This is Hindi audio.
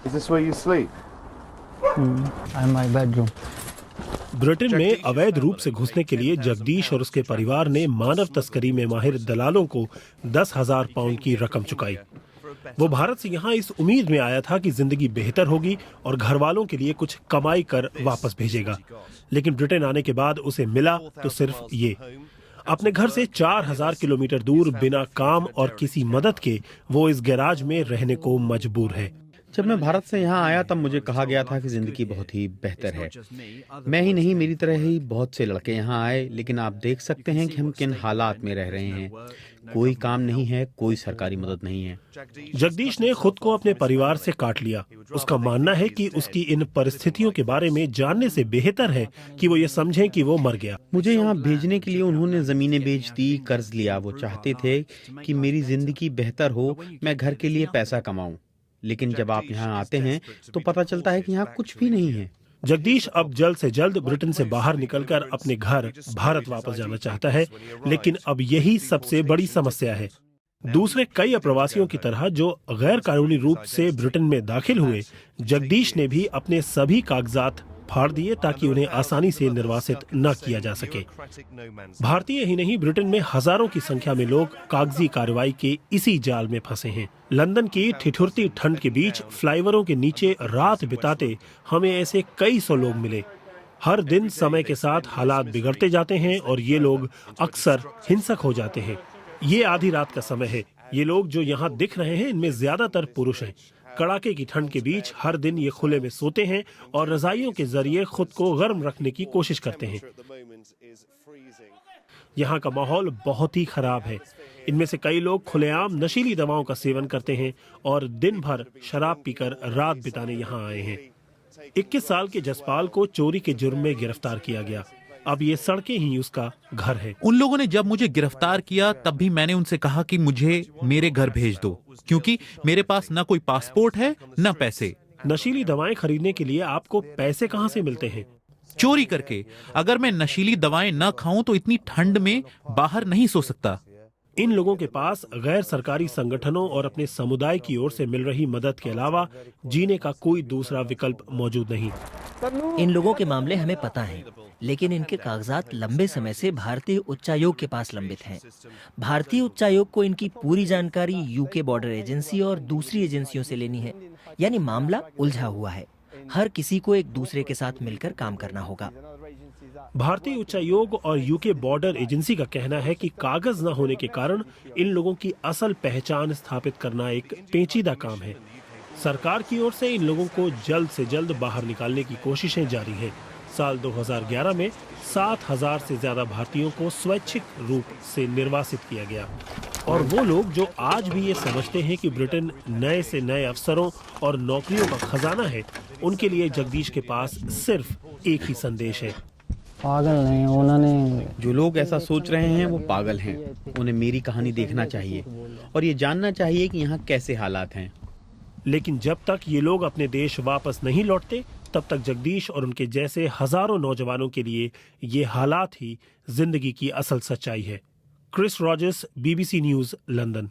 Is this where you sleep? In my bedroom. Britain में अवैध रूप से घुसने के लिए जगदीश और उसके परिवार ने मानव तस्करी में माहिर दलालों को 10,000 पाउंड की रकम चुकाई। वो भारत से यहाँ इस उम्मीद में आया था कि जिंदगी बेहतर होगी और घर वालों के लिए कुछ कमाई कर वापस भेजेगा, लेकिन ब्रिटेन आने के बाद उसे मिला तो सिर्फ ये। अपने घर से 4,000 किलोमीटर दूर बिना काम और किसी मदद के वो इस गैराज में रहने को मजबूर है। जब मैं भारत से यहाँ आया तब मुझे कहा गया था कि जिंदगी बहुत ही बेहतर है। मैं ही नहीं, मेरी तरह ही बहुत से लड़के यहाँ आए, लेकिन आप देख सकते हैं कि हम किन हालात में रह रहे हैं। कोई काम नहीं है, कोई सरकारी मदद नहीं है। जगदीश ने खुद को अपने परिवार से काट लिया। उसका मानना है कि उसकी इन परिस्थितियों के बारे में जानने से बेहतर है कि वो ये समझें कि वो मर गया। मुझे यहाँ भेजने के लिए उन्होंने जमीनें बेच दी, कर्ज लिया। वो चाहते थे कि मेरी जिंदगी बेहतर हो, मैं घर के लिए पैसा कमाऊं। लेकिन जब आप यहाँ आते हैं तो पता चलता है कि यहाँ कुछ भी नहीं है। जगदीश अब जल्द से जल्द ब्रिटेन से बाहर निकलकर अपने घर भारत वापस जाना चाहता है, लेकिन अब यही सबसे बड़ी समस्या है। दूसरे कई अप्रवासियों की तरह जो गैर कानूनी रूप से ब्रिटेन में दाखिल हुए, जगदीश ने भी अपने सभी कागजात फाड़ दिए ताकि उन्हें आसानी से निर्वासित न किया जा सके। भारतीय ही नहीं, ब्रिटेन में हजारों की संख्या में लोग कागजी कार्रवाई के इसी जाल में फंसे हैं। लंदन की ठिठुरती ठंड के बीच फ्लाईओवरों के नीचे रात बिताते हमें ऐसे कई सौ लोग मिले। हर दिन समय के साथ हालात बिगड़ते जाते हैं और ये लोग अक्सर हिंसक हो जाते हैं। ये आधी रात का समय है। ये लोग जो यहाँ दिख रहे हैं, इनमें ज्यादातर पुरुष हैं। कड़ाके की ठंड के बीच हर दिन ये खुले में सोते हैं और रजाइयों के जरिए खुद को गर्म रखने की कोशिश करते हैं। यहाँ का माहौल बहुत ही खराब है। इनमें से कई लोग खुलेआम नशीली दवाओं का सेवन करते हैं और दिन भर शराब पीकर रात बिताने यहाँ आए हैं। 21 साल के जसपाल को चोरी के जुर्म में गिरफ्तार किया गया। अब ये सड़कें ही उसका घर है। उन लोगों ने जब मुझे गिरफ्तार किया तब भी मैंने उनसे कहा कि मुझे मेरे घर भेज दो, क्योंकि मेरे पास न कोई पासपोर्ट है न पैसे। नशीली दवाएं खरीदने के लिए आपको पैसे कहाँ से मिलते हैं? चोरी करके। अगर मैं नशीली दवाएं न खाऊं तो इतनी ठंड में बाहर नहीं सो सकता। इन लोगों के पास गैर सरकारी संगठनों और अपने समुदाय की ओर से मिल रही मदद के अलावा जीने का कोई दूसरा विकल्प मौजूद नहीं। इन लोगों के मामले हमें पता हैं, लेकिन इनके कागजात लंबे समय से भारतीय उच्चायोग के पास लंबित हैं। भारतीय उच्चायोग को इनकी पूरी जानकारी यूके बॉर्डर एजेंसी और दूसरी एजेंसियों से लेनी है। यानी मामला उलझा हुआ है। हर किसी को एक दूसरे के साथ मिलकर काम करना होगा। भारतीय उच्चायोग और यूके बॉर्डर एजेंसी का कहना है कि कागज न होने के कारण इन लोगों की असल पहचान स्थापित करना एक पेचीदा काम है। सरकार की ओर से इन लोगों को जल्द से जल्द बाहर निकालने की कोशिशें जारी हैं। साल 2011 में 7,000 से ज्यादा भारतीयों को स्वैच्छिक रूप से निर्वासित किया गया। और वो लोग जो आज भी ये समझते हैं कि ब्रिटेन नए से नए अवसरों और नौकरियों का खजाना है, उनके लिए जगदीश के पास सिर्फ एक ही संदेश है। पागल नहीं, उन्होंने जो लोग ऐसा सोच रहे हैं वो पागल हैं। उन्हें मेरी कहानी देखना चाहिए और ये जानना चाहिए कि यहाँ कैसे हालात हैं। लेकिन जब तक ये लोग अपने देश वापस नहीं लौटते, तब तक जगदीश और उनके जैसे हजारों नौजवानों के लिए ये हालात ही जिंदगी की असल सच्चाई है। Chris Rogers, BBC news, London.